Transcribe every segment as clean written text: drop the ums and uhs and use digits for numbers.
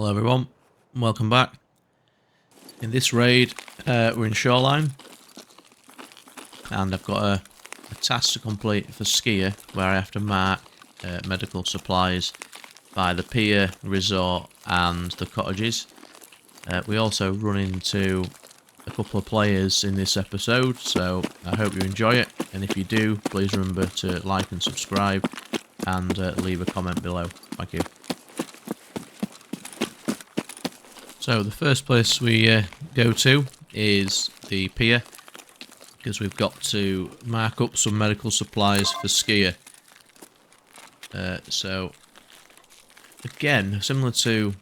Hello everyone, welcome back. In this raid, we're in Shoreline, and I've got a task to complete for Skier, where I have to mark medical supplies by the pier, resort and the cottages. We also run into a couple of players in this episode, so I hope you enjoy it, and if you do, please remember to like and subscribe, and leave a comment below. Thank you. So the first place we go to is the pier, because we've got to mark up some medical supplies for Skier. So again, similar to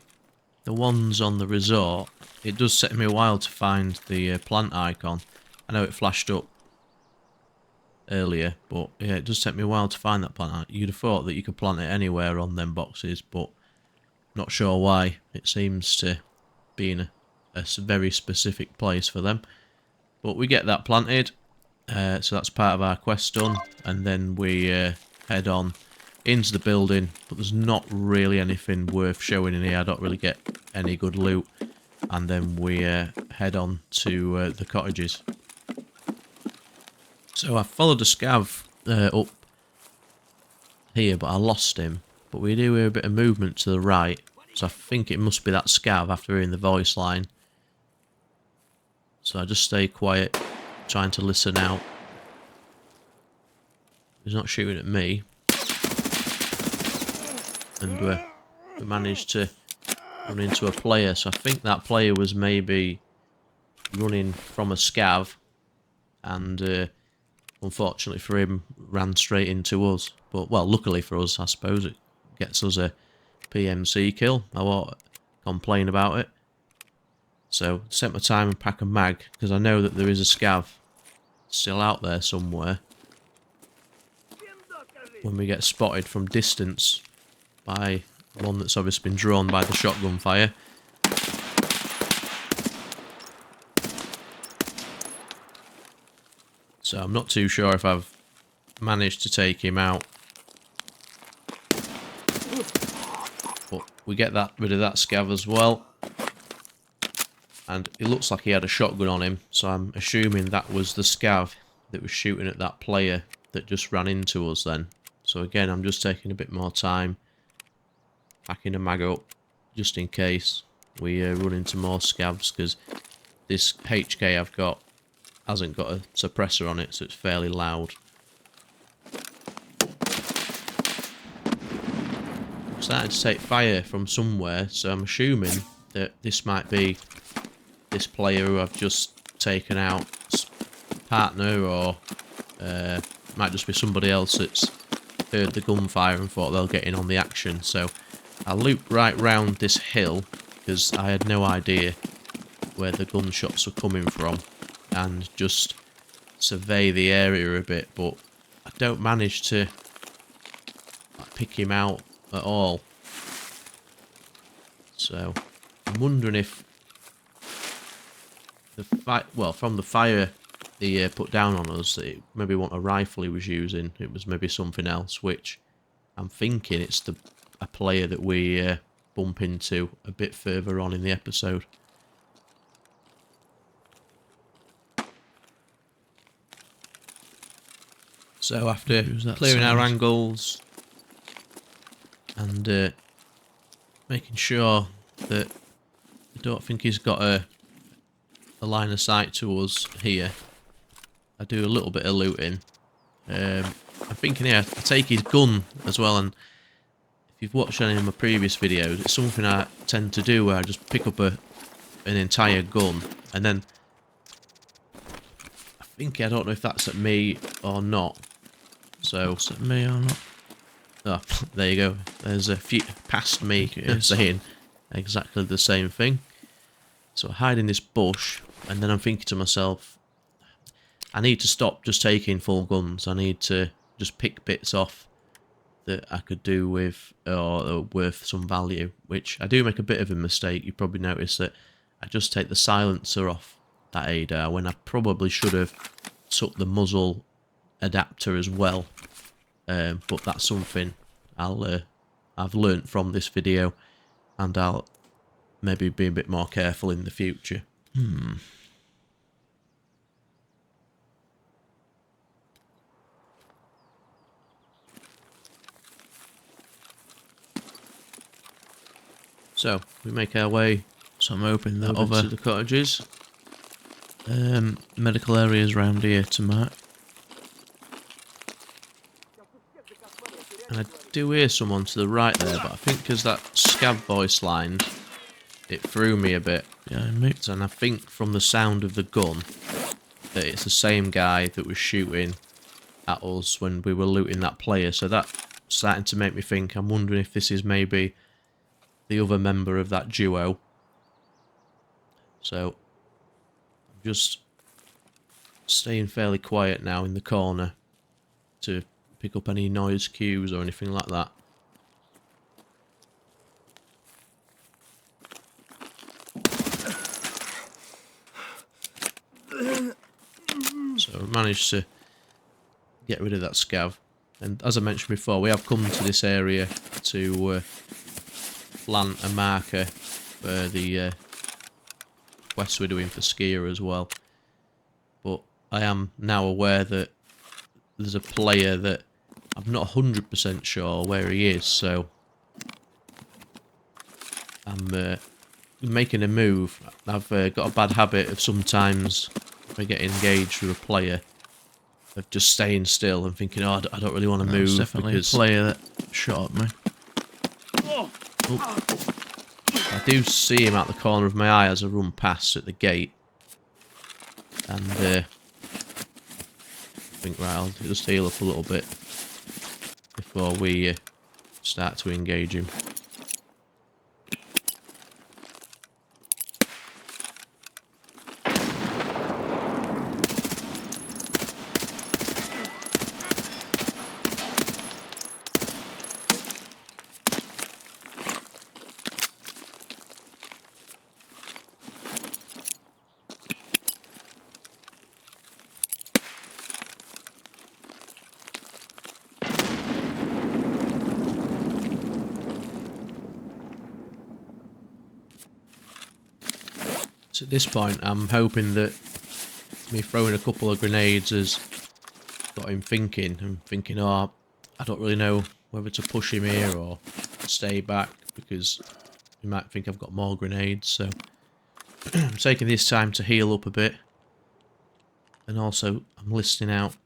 the ones on the resort, it does take me a while to find the plant icon. I know it flashed up earlier, but yeah, it does take me a while to find that plant icon. You'd have thought that you could plant it anywhere on them boxes, but not sure why. It seems to be in a very specific place for them. But we get that planted, so that's part of our quest done, and then we head on into the building, but there's not really anything worth showing in here. I don't really get any good loot, and then we head on to the cottages. So I followed a scav up here, but I lost him. But we do hear a bit of movement to the right, so I think it must be that scav after hearing the voice line. So I just stay quiet, trying to listen out. He's not shooting at me. And we managed to run into a player, so I think that player was maybe running from a scav, and unfortunately for him, ran straight into us. But, well, luckily for us, I suppose it gets us a PMC kill. I won't complain about it. So, set my time and pack a mag, because I know that there is a scav still out there somewhere. When we get spotted from distance by one that's obviously been drawn by the shotgun fire. So I'm not too sure if I've managed to take him out. But we get rid of that scav as well. And it looks like he had a shotgun on him, so I'm assuming that was the scav that was shooting at that player that just ran into us then. So again, I'm just taking a bit more time, packing a mag up, just in case we run into more scavs, because this HK I've got hasn't got a suppressor on it, so it's fairly loud. I'm starting to take fire from somewhere, so I'm assuming that this might be this player who I've just taken out's partner, or might just be somebody else that's heard the gunfire and thought they'll get in on the action. So I looped right round this hill, because I had no idea where the gunshots were coming from, and just survey the area a bit, but I don't manage to pick him out at all. So I'm wondering if from the fire he put down on us, it maybe wasn't a rifle he was using, it was maybe something else, which I'm thinking it's a player that we bump into a bit further on in the episode. So after clearing our angles and making sure that I don't think he's got a line of sight to us here, I do a little bit of looting. I'm thinking here, I take his gun as well, and if you've watched any of my previous videos, it's something I tend to do where I just pick up an entire gun, and then I don't know if that's at me or not. So, is it me or not? Oh, there you go. There's a few past me saying exactly the same thing. So I hide in this bush, and then I'm thinking to myself, I need to stop just taking full guns. I need to just pick bits off that I could do with, or worth some value, which I do make a bit of a mistake. You probably noticed that I just take the silencer off that ADAR when I probably should have took the muzzle adapter as well, but that's something I've learnt from this video, and I'll maybe be a bit more careful in the future. So we make our way. So I'm hoping that over to the cottages. Medical areas around here to mark. And I do hear someone to the right there, but I think because that scav voice line, it threw me a bit. Yeah, and I think from the sound of the gun that it's the same guy that was shooting at us when we were looting that player. So that's starting to make me think. I'm wondering if this is maybe the other member of that duo. So I'm just staying fairly quiet now in the corner to pick up any noise cues or anything like that. So I managed to get rid of that scav. And as I mentioned before, we have come to this area to plant a marker for the quest we're doing for Skier as well. But I am now aware that there's a player that I'm not 100% sure where he is, so I'm making a move. I've got a bad habit of sometimes, if I get engaged with a player, of just staying still and thinking, oh, I don't really want to move. It's definitely because a player that shot at me. Oh. I do see him out the corner of my eye as I run past at the gate. And I think, right, I'll just heal up a little bit before we start to engage him. So at this point, I'm hoping that me throwing a couple of grenades has got him thinking. I'm thinking, oh, I don't really know whether to push him here or stay back because he might think I've got more grenades. So I'm taking this time to heal up a bit. And also, I'm listening out.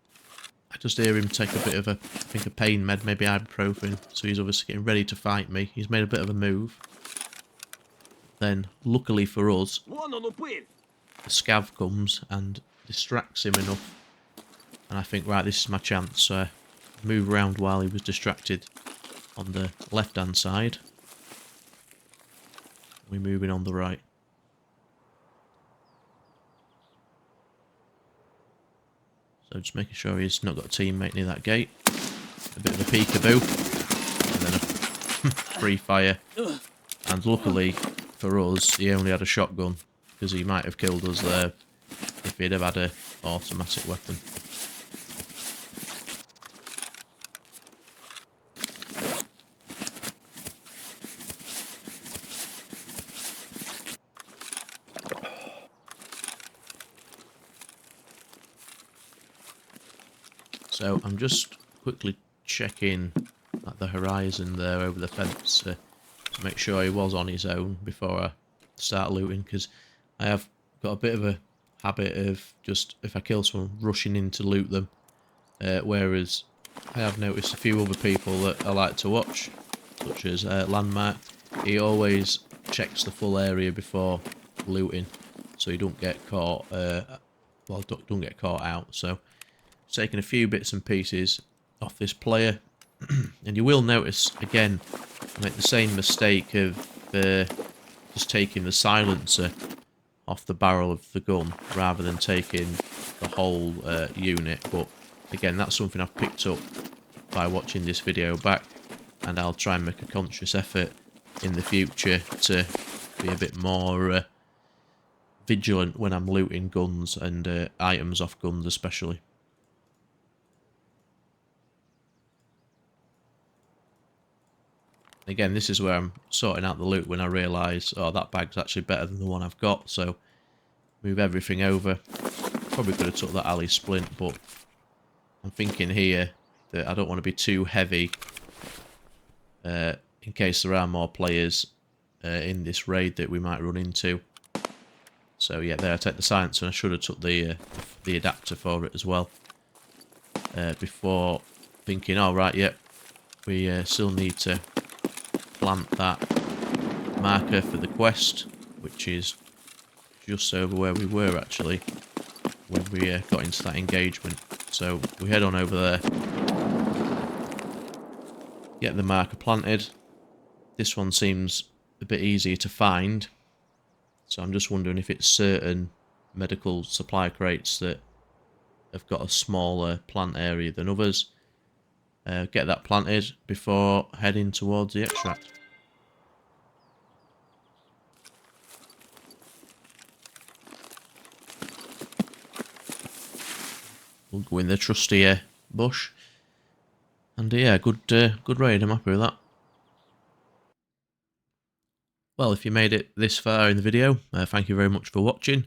I just hear him take a bit of a, I think a pain med, maybe ibuprofen. So he's obviously getting ready to fight me. He's made a bit of a move. Then, luckily for us, the scav comes and distracts him enough. And I think, right, this is my chance. So I move around while he was distracted on the left-hand side. We're moving on the right. So just making sure he's not got a teammate near that gate. A bit of a peekaboo. And then a free fire. And luckily for us, he only had a shotgun. Because he might have killed us there if he'd have had an automatic weapon. So I'm just quickly checking at the horizon there over the fence to make sure he was on his own before I start looting, because I have got a bit of a habit of just, if I kill someone, rushing in to loot them, whereas I have noticed a few other people that I like to watch, such as Landmark. He always checks the full area before looting, so he don't get caught, don't get caught out. So taking a few bits and pieces off this player, and you will notice again I make the same mistake of just taking the silencer off the barrel of the gun rather than taking the whole unit. But again, that's something I've picked up by watching this video back, and I'll try and make a conscious effort in the future to be a bit more vigilant when I'm looting guns and items off guns especially. Again, this is where I'm sorting out the loot when I realise, oh, that bag's actually better than the one I've got, so move everything over. Probably could have took that alley splint, but I'm thinking here that I don't want to be too heavy in case there are more players in this raid that we might run into. So yeah, there I take the silencer, and I should have took the adapter for it as well. Before thinking, oh right, yep, we still need to plant that marker for the quest, which is just over where we were actually when we got into that engagement. So we head on over there, get the marker planted. This one seems a bit easier to find, so I'm just wondering if it's certain medical supply crates that have got a smaller plant area than others. Get that planted before heading towards the extract. We'll go in the trusty bush. And yeah, good raid, I'm happy with that. Well, if you made it this far in the video, thank you very much for watching.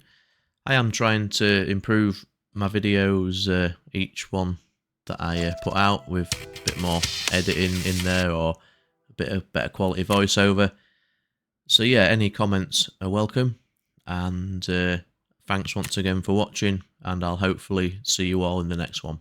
I am trying to improve my videos, each one that I put out, with a bit more editing in there or a bit of better quality voiceover. So yeah, any comments are welcome, and thanks once again for watching, and I'll hopefully see you all in the next one.